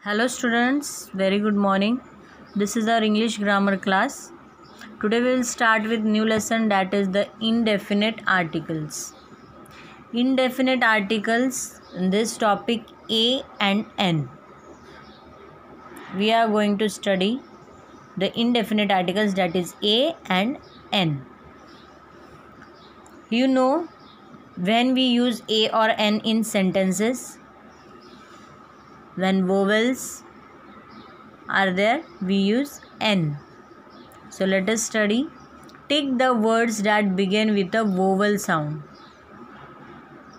Hello students, very good morning. This is our English grammar class. Today we will start with new lesson, that is the indefinite articles. Indefinite articles, in this topic A and N. We are going to study the indefinite articles, that is A and N. You know, when we use A or N in sentences, when vowels are there, we use N. So let us study. Take the words that begin with a vowel sound.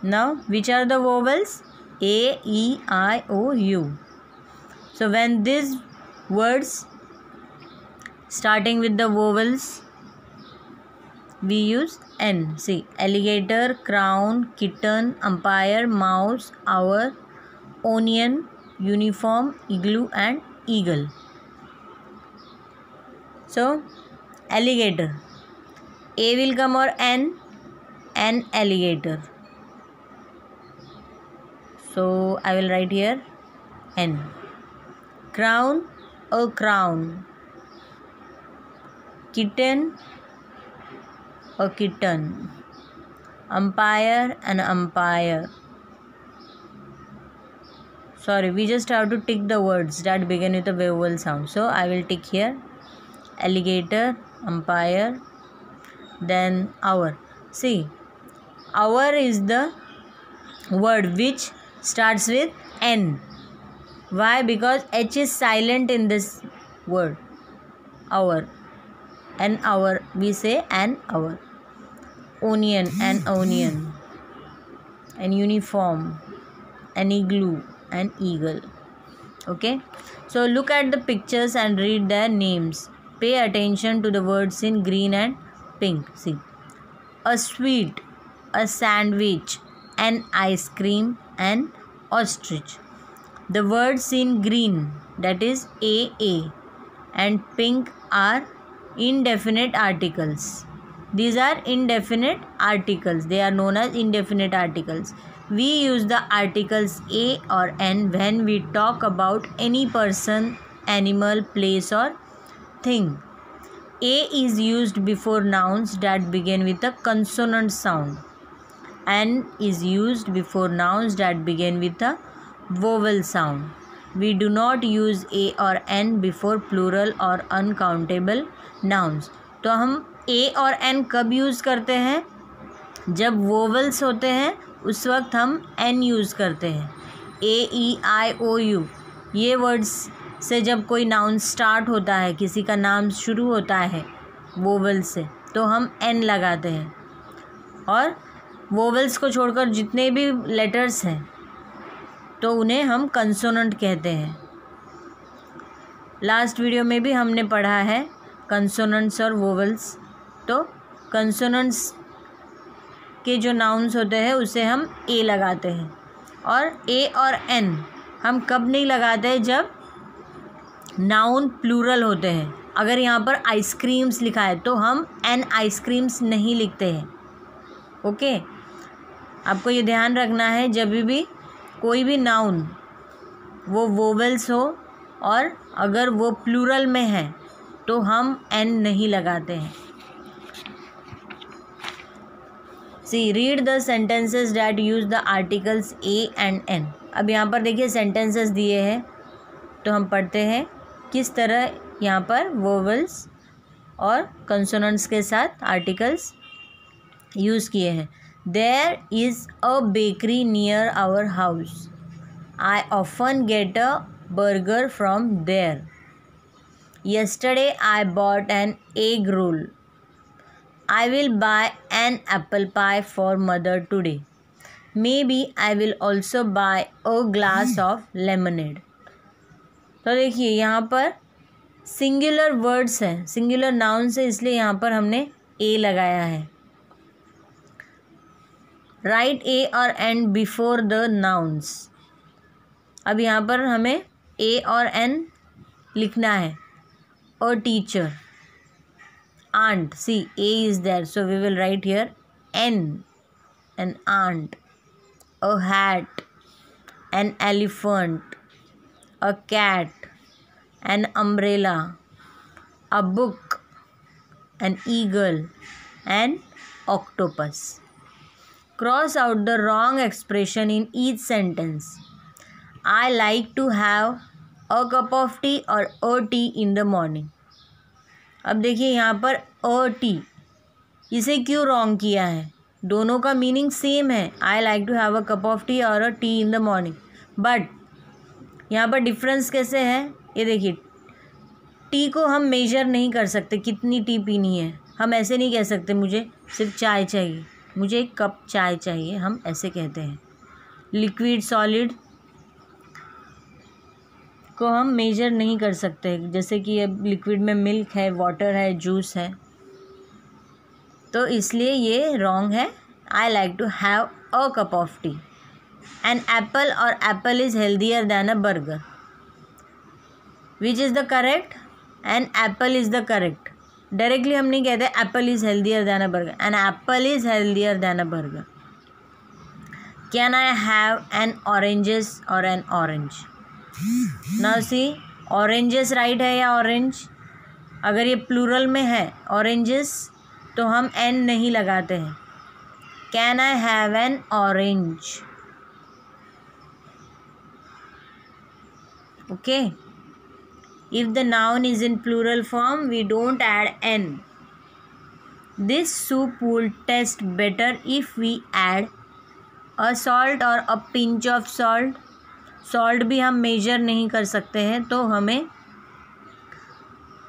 Now, which are the vowels? A, E, I, O, U. So when these words starting with the vowels, we use N. See, alligator, crown, kitten, umpire, mouse, hour, onion, uniform, igloo and eagle. So, alligator. A will come or N alligator. So, I will write here N. Crown, a crown. Kitten, a kitten. Umpire, an umpire. Sorry, we just have to tick the words that begin with a vowel sound. So, I will tick here alligator, umpire, then hour. See, hour is the word which starts with N. Why? Because H is silent in this word. Hour. An hour. We say an hour. Onion, an onion. An uniform. An igloo. An eagle. Okay. So look at the pictures and read their names. Pay attention to the words in green and pink. See. A sweet. A sandwich. An ice cream. An ostrich. The words in green, that is AA, and pink are indefinite articles. These are indefinite articles. They are known as indefinite articles. We use the articles A or N when we talk about any person, animal, place or thing. A is used before nouns that begin with a consonant sound. N is used before nouns that begin with a vowel sound. We do not use A or N before plural or uncountable nouns. तो हम A और N कब use करते हैं? जब vowels होते हैं उस वक्त हम N यूज़ करते हैं. A, E, I, O, U ये वर्ड्स से जब कोई नाउन स्टार्ट होता है, किसी का नाम शुरू होता है vowel से, तो हम N लगाते हैं. और vowels को छोड़कर जितने भी लेटर्स हैं तो उन्हें हम कंसोनेंट कहते हैं. लास्ट वीडियो में भी हमने पढ़ा है कंसोनेंट्स और वोवल्स. तो कंसोनेंट्स के जो नाउन्स होते हैं उसे हम ए लगाते हैं. और ए और एन हम कब नहीं लगाते हैं? जब नाउन प्लूरल होते हैं. अगर यहाँ पर आइसक्रीम्स लिखा है तो हम एन आइसक्रीम्स नहीं लिखते हैं. ओके, आपको ये ध्यान रखना है, जब भी कोई भी नाउन वो वोवेल्स हो और अगर वो प्लूरल में है तो हम एन नहीं लगाते हैं. See, read the sentences that use the articles a and an. अब यहाँ पर देखिए सेंटेंसेस दिए हैं तो हम पढ़ते हैं किस तरह यहाँ पर वोवेल्स और कंसोनेंट्स के साथ आर्टिकल्स यूज़ किए हैं. There is a bakery near our house. I often get a burger from there. Yesterday I bought an egg roll. I will buy an apple pie for mother today. Maybe I will also buy a glass of lemonade. तो देखिए यहाँ पर singular words हैं, singular nouns है, इसलिए यहाँ पर हमने ए लगाया है. राइट ए और एन बिफोर द नाउन्स. अब यहाँ पर हमें ए और एन लिखना है. A teacher, ant. See, A is there so we will write here an ant. A hat, an elephant. a cat, an umbrella, a book, an eagle, an octopus. Cross out the wrong expression in each sentence. I like to have a cup of tea or a tea in the morning. अब देखिए यहाँ पर a tea, इसे क्यों wrong किया है? दोनों का मीनिंग सेम है, I like to have a cup of tea और a tea in the morning, but यहाँ पर डिफरेंस कैसे है? ये देखिए, टी को हम मेजर नहीं कर सकते कितनी टी पीनी है. हम ऐसे नहीं कह सकते मुझे सिर्फ चाय चाहिए, मुझे एक कप चाय चाहिए, हम ऐसे कहते हैं. लिक्विड सॉलिड को हम मेजर नहीं कर सकते, जैसे कि अब लिक्विड में मिल्क है, वाटर है, जूस है, तो इसलिए ये रॉन्ग है. I like to have a cup of tea. An apple और apple is healthier than a burger. Which is the correct? An apple is the correct. Directly हम नहीं कहते apple is healthier than a burger. An apple is healthier than a burger. Can I have an oranges और an orange? Now see, oranges right है या orange? अगर ये plural में है ऑरेंजेस तो हम एन नहीं लगाते हैं. Can I have an orange? Okay. If the noun is in plural form we don't add an. This soup will taste better if we add a salt और a pinch of salt. Salt भी हम major नहीं कर सकते हैं, तो हमें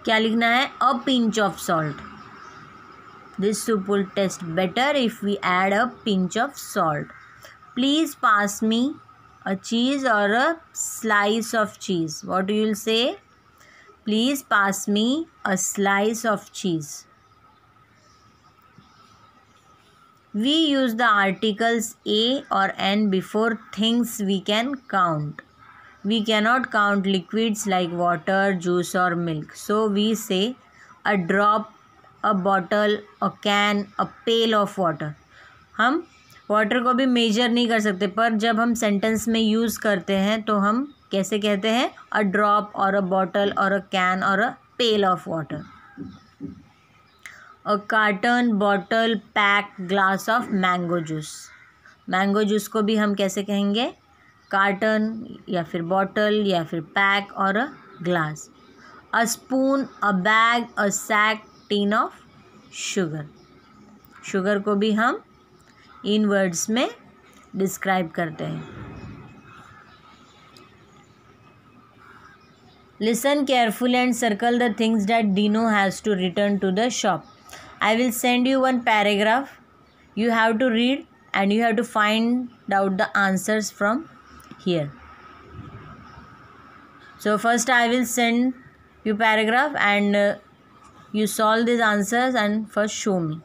क्या लिखना है? A pinch of salt. This soup will taste better if we add a pinch of salt. Please pass me a cheese और a slice of cheese. What you will say? Please pass me a slice of cheese. We use the articles a or n before things we can count. We cannot count liquids like water, juice or milk. So we say a drop, a bottle, a can, a pail of water. हम water को भी major नहीं कर सकते, पर जब हम sentence में यूज़ करते हैं तो हम कैसे कहते हैं? अ ड्रॉप और अ बॉटल और अ कैन और a pail of water. A carton, bottle, pack, glass of mango juice. Mango juice को भी हम कैसे कहेंगे? कार्टन या फिर बॉटल या फिर पैक और a glass. A spoon, a bag, a sack, tin of sugar. Sugar को भी हम इन वर्ड्स में डिस्क्राइब करते हैं. Listen carefully and circle the things that Dino has to return to the shop. I will send you one paragraph. You have to read and you have to find out the answers from here. So first I will send you paragraph and you solve these answers and first show me.